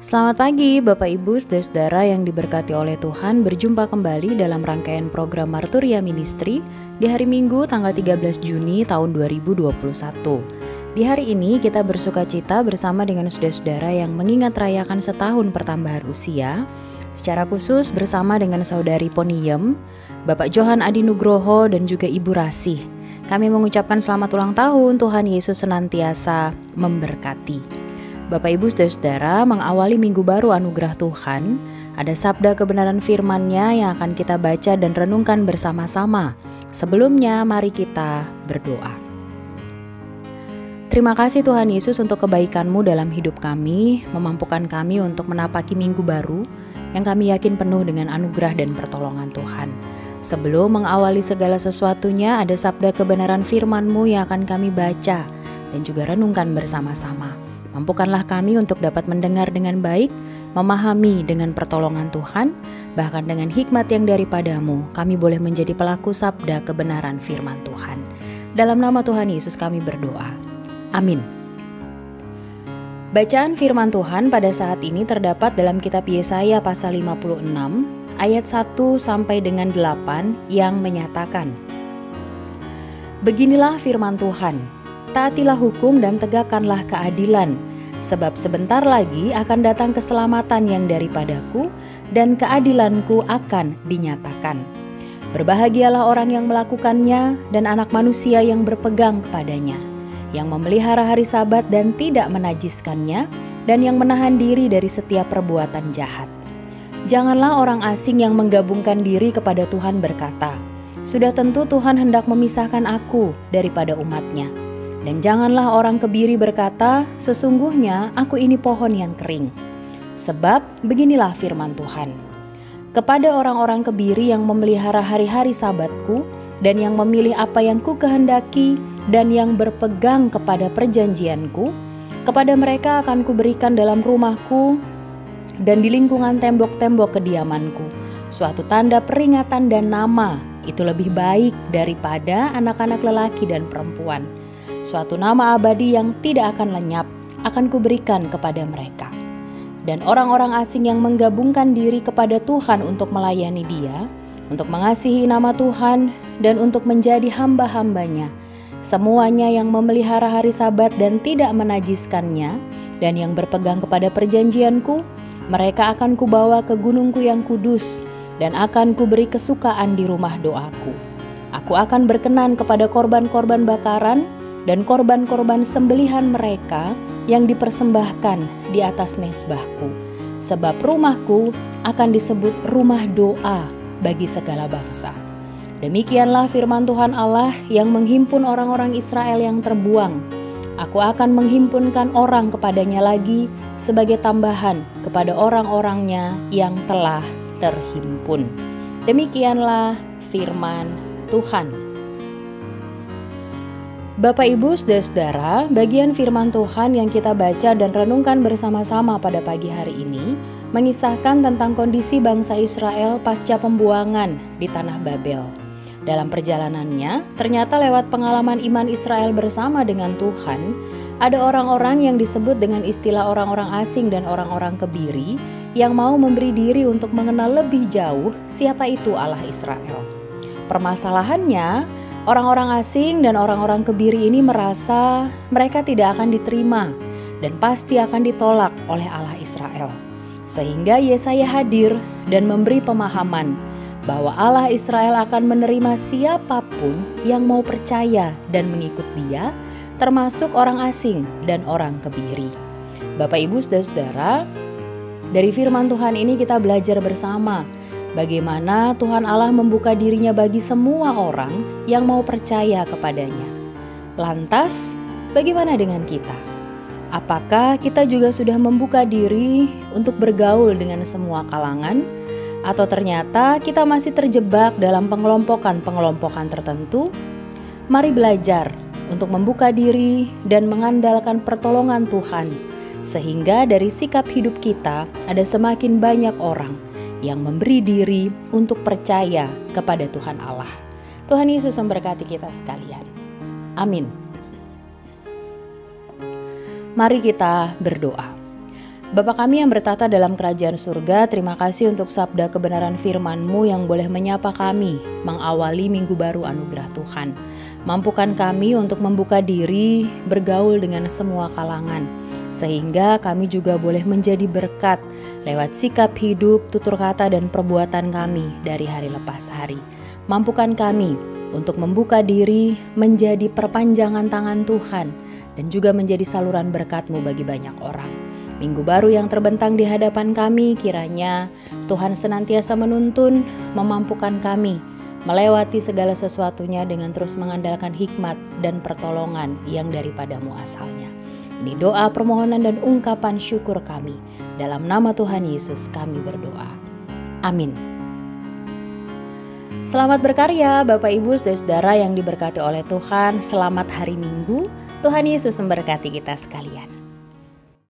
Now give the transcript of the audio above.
Selamat pagi Bapak Ibu Saudara-saudara yang diberkati oleh Tuhan. Berjumpa kembali dalam rangkaian program Marturia Ministry di hari Minggu tanggal 13 Juni tahun 2021. Di hari ini kita bersukacita bersama dengan saudara-saudara yang mengingat rayakan setahun pertambahan usia, secara khusus bersama dengan Saudari Poniem, Bapak Johan Adi Nugroho dan juga Ibu Rasih. Kami mengucapkan selamat ulang tahun, Tuhan Yesus senantiasa memberkati. Bapak Ibu Saudara-saudara, mengawali minggu baru anugerah Tuhan, ada sabda kebenaran firman-Nya yang akan kita baca dan renungkan bersama-sama. Sebelumnya, mari kita berdoa. Terima kasih Tuhan Yesus untuk kebaikan-Mu dalam hidup kami, memampukan kami untuk menapaki minggu baru yang kami yakin penuh dengan anugerah dan pertolongan Tuhan. Sebelum mengawali segala sesuatunya, ada sabda kebenaran firman-Mu yang akan kami baca dan juga renungkan bersama-sama. Mampukanlah kami untuk dapat mendengar dengan baik, memahami dengan pertolongan Tuhan, bahkan dengan hikmat yang daripada-Mu, kami boleh menjadi pelaku sabda kebenaran firman Tuhan. Dalam nama Tuhan Yesus kami berdoa. Amin. Bacaan firman Tuhan pada saat ini terdapat dalam kitab Yesaya pasal 56, ayat 1 sampai dengan 8 yang menyatakan, Beginilah firman Tuhan, taatilah hukum dan tegakkanlah keadilan, sebab sebentar lagi akan datang keselamatan yang daripadaku dan keadilanku akan dinyatakan. Berbahagialah orang yang melakukannya dan anak manusia yang berpegang kepadanya, yang memelihara hari Sabat dan tidak menajiskannya, dan yang menahan diri dari setiap perbuatan jahat. Janganlah orang asing yang menggabungkan diri kepada Tuhan berkata, Sudah tentu Tuhan hendak memisahkan aku daripada umat-Nya. Dan janganlah orang kebiri berkata, Sesungguhnya aku ini pohon yang kering. Sebab beginilah firman Tuhan. Kepada orang-orang kebiri yang memelihara hari-hari Sabatku, dan yang memilih apa yang ku kehendaki, dan yang berpegang kepada perjanjianku, kepada mereka akan kuberikan dalam rumahku dan di lingkungan tembok-tembok kediamanku suatu tanda peringatan dan nama, itu lebih baik daripada anak-anak lelaki dan perempuan. Suatu nama abadi yang tidak akan lenyap akan kuberikan kepada mereka. Dan orang-orang asing yang menggabungkan diri kepada Tuhan untuk melayani Dia, untuk mengasihi nama Tuhan dan untuk menjadi hamba-hambanya, semuanya yang memelihara hari Sabat dan tidak menajiskannya, dan yang berpegang kepada perjanjianku, mereka akan kubawa ke gunungku yang kudus, dan akan kuberi kesukaan di rumah doaku. Aku akan berkenan kepada korban-korban bakaran dan korban-korban sembelihan mereka yang dipersembahkan di atas mezbahku. Sebab rumahku akan disebut rumah doa bagi segala bangsa. Demikianlah firman Tuhan Allah yang menghimpun orang-orang Israel yang terbuang. Aku akan menghimpunkan orang kepadanya lagi sebagai tambahan kepada orang-orangnya yang telah terhimpun. Demikianlah firman Tuhan. Bapak Ibu Saudara-saudara, bagian firman Tuhan yang kita baca dan renungkan bersama-sama pada pagi hari ini mengisahkan tentang kondisi bangsa Israel pasca pembuangan di tanah Babel. Dalam perjalanannya, ternyata lewat pengalaman iman Israel bersama dengan Tuhan, ada orang-orang yang disebut dengan istilah orang-orang asing dan orang-orang kebiri yang mau memberi diri untuk mengenal lebih jauh siapa itu Allah Israel. Permasalahannya, orang-orang asing dan orang-orang kebiri ini merasa mereka tidak akan diterima dan pasti akan ditolak oleh Allah Israel. Sehingga Yesaya hadir dan memberi pemahaman bahwa Allah Israel akan menerima siapapun yang mau percaya dan mengikut Dia, termasuk orang asing dan orang kebiri. Bapak Ibu Saudara-saudara, dari firman Tuhan ini kita belajar bersama bagaimana Tuhan Allah membuka diri-Nya bagi semua orang yang mau percaya kepadanya. Lantas, bagaimana dengan kita? Apakah kita juga sudah membuka diri untuk bergaul dengan semua kalangan? Atau ternyata kita masih terjebak dalam pengelompokan-pengelompokan tertentu? Mari belajar untuk membuka diri dan mengandalkan pertolongan Tuhan, sehingga dari sikap hidup kita ada semakin banyak orang yang memberi diri untuk percaya kepada Tuhan Allah. Tuhan Yesus memberkati kita sekalian. Amin. Mari kita berdoa. Bapa kami yang bertata dalam kerajaan surga, terima kasih untuk sabda kebenaran firman-Mu yang boleh menyapa kami, mengawali minggu baru anugerah Tuhan. Mampukan kami untuk membuka diri, bergaul dengan semua kalangan, sehingga kami juga boleh menjadi berkat lewat sikap hidup, tutur kata, dan perbuatan kami dari hari lepas hari. Mampukan kami untuk membuka diri, menjadi perpanjangan tangan Tuhan, dan juga menjadi saluran berkat-Mu bagi banyak orang. Minggu baru yang terbentang di hadapan kami, kiranya Tuhan senantiasa menuntun, memampukan kami melewati segala sesuatunya dengan terus mengandalkan hikmat dan pertolongan yang daripada-Mu asalnya. Ini doa, permohonan, dan ungkapan syukur kami. Dalam nama Tuhan Yesus kami berdoa. Amin. Selamat berkarya Bapak Ibu saudara yang diberkati oleh Tuhan. Selamat hari Minggu. Tuhan Yesus memberkati kita sekalian.